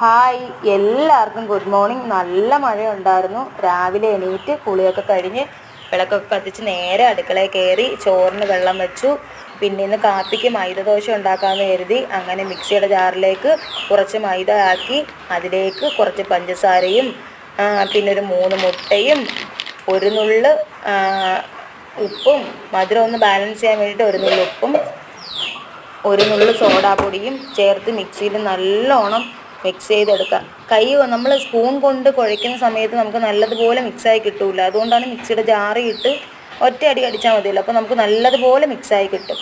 Hi, എല്ലാവർക്കും good morning. നല്ല മഴയുണ്ടായിരുന്നു. രാവിലെ എണീറ്റ് കുളിയൊക്കെ കഴിഞ്ഞ് വിളക്കൊക്കെ കത്തിച്ച് നേരെ അടുക്കളയിൽ കയറി ചോറിന് വെള്ളം വെച്ചു. പിന്നെ ഇന്ന് കാപ്പിക്ക് മൈദദോശ ഉണ്ടാക്കാമെന്ന് കരുതി അങ്ങനെ മിക്സിയുടെ ജാറിലേക്ക് കുറച്ച് മൈദ ആക്കി അതിലേക്ക് കുറച്ച് പഞ്ചസാരയും പിന്നെ ഒരു 3 മുട്ടയും ഒരു നുള്ള് ഉപ്പും മധുരം ഒന്ന് ബാലൻസ് ചെയ്യാൻ വേണ്ടിയിട്ട് ഒരു നുള്ള് ഉപ്പും ഒരു നുള്ള് സോഡാപ്പൊടിയും ചേർത്ത് മിക്സിയിൽ നല്ലോണം മിക്സ് ചെയ്തെടുക്കാം. നമ്മൾ സ്പൂൺ കൊണ്ട് കുഴയ്ക്കുന്ന സമയത്ത് നമുക്ക് നല്ലതുപോലെ മിക്സായി കിട്ടൂല. അതുകൊണ്ടാണ് മിക്സിയുടെ ജാറിൽ ഇട്ട് ഒറ്റ അടി അടിച്ചാൽ മതിയല്ലോ. അപ്പോൾ നമുക്ക് നല്ലതുപോലെ മിക്സായി കിട്ടും.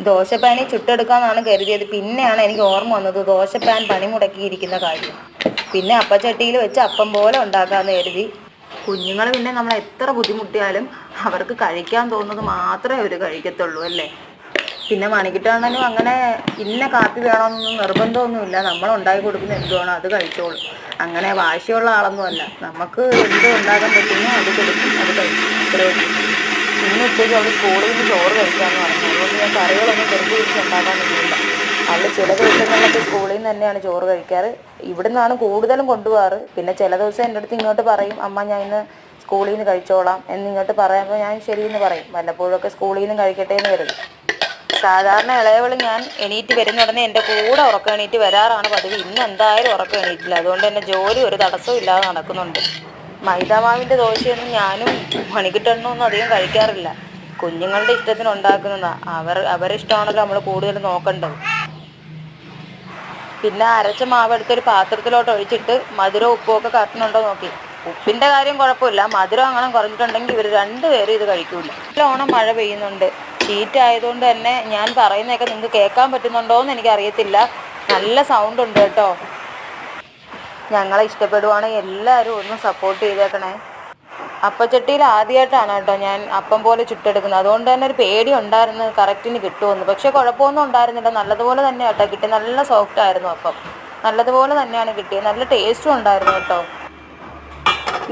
ദോശപ്പാനിൽ ചുട്ടെടുക്കാമെന്നാണ് കരുതിയത്. പിന്നെയാണ് എനിക്ക് ഓർമ്മ വന്നത് ദോശപ്പാൻ പണിമുടക്കിയിരിക്കുന്ന കാര്യം. പിന്നെ അപ്പച്ചട്ടിയിൽ വെച്ച് അപ്പം പോലെ ഉണ്ടാക്കാമെന്ന് കരുതി. കുഞ്ഞുങ്ങൾ പിന്നെ നമ്മൾ എത്ര ബുദ്ധിമുട്ടിയാലും അവർക്ക് കഴിക്കാൻ തോന്നുന്നത് മാത്രമേ അവർ കഴിക്കത്തുള്ളൂ അല്ലേ. പിന്നെ മണിക്കിട്ടാണെങ്കിലും അങ്ങനെ ഇന്ന കാപ്പി വേണമെന്നൊന്നും നിർബന്ധമൊന്നുമില്ല. നമ്മൾ ഉണ്ടാക്കി കൊടുക്കുന്ന എന്തുവാണോ അത് കഴിച്ചോളും. അങ്ങനെ വാശിയുള്ള ആളൊന്നുമല്ല. നമുക്ക് എന്ത് ഉണ്ടാക്കാൻ പറ്റുന്നു അത് കൊടുക്കും, അത് കഴിക്കും, അത്രയേ ഉള്ളൂ. ഇന്ന് ഉച്ചയ്ക്ക് അവൾ സ്കൂളിൽ നിന്ന് ചോറ് കഴിക്കാമെന്ന് പറഞ്ഞു. അതുകൊണ്ട് ഞാൻ കറികളൊന്നും വെറുതെ തിരിച്ച് ഉണ്ടാക്കാൻ പറ്റില്ല. അവൾ ചില ദിവസങ്ങളിലൊക്കെ സ്കൂളിൽ നിന്ന് തന്നെയാണ് ചോറ് കഴിക്കാറ്. ഇവിടെ നിന്നാണ് കൂടുതലും കൊണ്ടുപോകാറ്. പിന്നെ ചില ദിവസം എൻ്റെ അടുത്ത് ഇങ്ങോട്ട് പറയും, അമ്മ ഞാൻ ഇന്ന് സ്കൂളിൽ നിന്ന് കഴിച്ചോളാം എന്നിങ്ങോട്ട് പറയുമ്പോൾ ഞാൻ ശരിയെന്ന് പറയും. വല്ലപ്പോഴൊക്കെ സ്കൂളിൽ നിന്ന് കഴിക്കട്ടെ എന്ന് കരുതും. സാധാരണ ഇളയവൾ ഞാൻ എണീറ്റ് വരുന്ന ഉടനെ എൻ്റെ കൂടെ ഉറക്കം എണീറ്റ് വരാറാണ് പതിവ്. ഇന്ന് എന്തായാലും ഉറക്കം എണീറ്റില്ല. അതുകൊണ്ട് തന്നെ ജോലി ഒരു തടസ്സവും ഇല്ലാതെ നടക്കുന്നുണ്ട്. മൈദാമാവിൻ്റെ ദോശയൊന്നും ഞാനും മണിക്കിട്ടെണ്ണമൊന്നും അധികം കഴിക്കാറില്ല. കുഞ്ഞുങ്ങളുടെ ഇഷ്ടത്തിന് ഉണ്ടാക്കുന്നതാണ്. അവരിഷ്ടമാണല്ലോ നമ്മൾ കൂടുതൽ നോക്കേണ്ടത്. പിന്നെ അരച്ച മാവ് എടുത്തൊരു പാത്രത്തിലോട്ട് ഒഴിച്ചിട്ട് മധുരവും ഉപ്പും ഒക്കെ കറക്റ്റുണ്ടോ നോക്കി. ഉപ്പിൻ്റെ കാര്യം കുഴപ്പമില്ല, മധുരം അങ്ങനെ കുറഞ്ഞിട്ടുണ്ടെങ്കിൽ ഇവർ രണ്ടുപേരും ഇത് കഴിക്കൂല. നല്ലോണം മഴ പെയ്യുന്നുണ്ട്. ഷീറ്റ് ആയതുകൊണ്ട് തന്നെ ഞാൻ പറയുന്നതൊക്കെ നിങ്ങൾക്ക് കേൾക്കാൻ പറ്റുന്നുണ്ടോ എന്ന് എനിക്കറിയത്തില്ല. നല്ല സൗണ്ട് ഉണ്ട് കേട്ടോ. ഞങ്ങളെ ഇഷ്ടപ്പെടുവാണെങ്കിൽ എല്ലാവരും ഒന്ന് സപ്പോർട്ട് ചെയ്തേക്കണേ. അപ്പച്ചട്ടിയിൽ ആദ്യമായിട്ടാണ് കേട്ടോ ഞാൻ അപ്പം പോലെ ചുട്ടെടുക്കുന്നത്. അതുകൊണ്ട് തന്നെ ഒരു പേടി ഉണ്ടായിരുന്നു കറക്റ്റിന് കിട്ടുമെന്ന്. പക്ഷേ കുഴപ്പമൊന്നും ഉണ്ടായിരുന്നില്ല. നല്ലതുപോലെ തന്നെ കേട്ടോ കിട്ടി. നല്ല സോഫ്റ്റ് ആയിരുന്നു അപ്പം. നല്ലതുപോലെ തന്നെയാണ് കിട്ടിയത്. നല്ല ടേസ്റ്റും ഉണ്ടായിരുന്നു കേട്ടോ.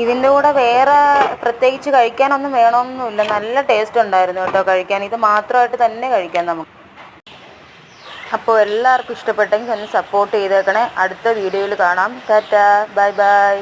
ഇതിൻ്റെ കൂടെ വേറെ പ്രത്യേകിച്ച് കഴിക്കാനൊന്നും വേണമെന്നൊന്നുമില്ല. നല്ല ടേസ്റ്റ് ഉണ്ടായിരുന്നു കേട്ടോ കഴിക്കാൻ. ഇത് മാത്രമായിട്ട് തന്നെ കഴിക്കാം നമുക്ക്. അപ്പോൾ എല്ലാവർക്കും ഇഷ്ടപ്പെട്ടെങ്കിൽ ഒന്ന് സപ്പോർട്ട് ചെയ്തേക്കണേ. അടുത്ത വീഡിയോയിൽ കാണാം. Tata, bye bye.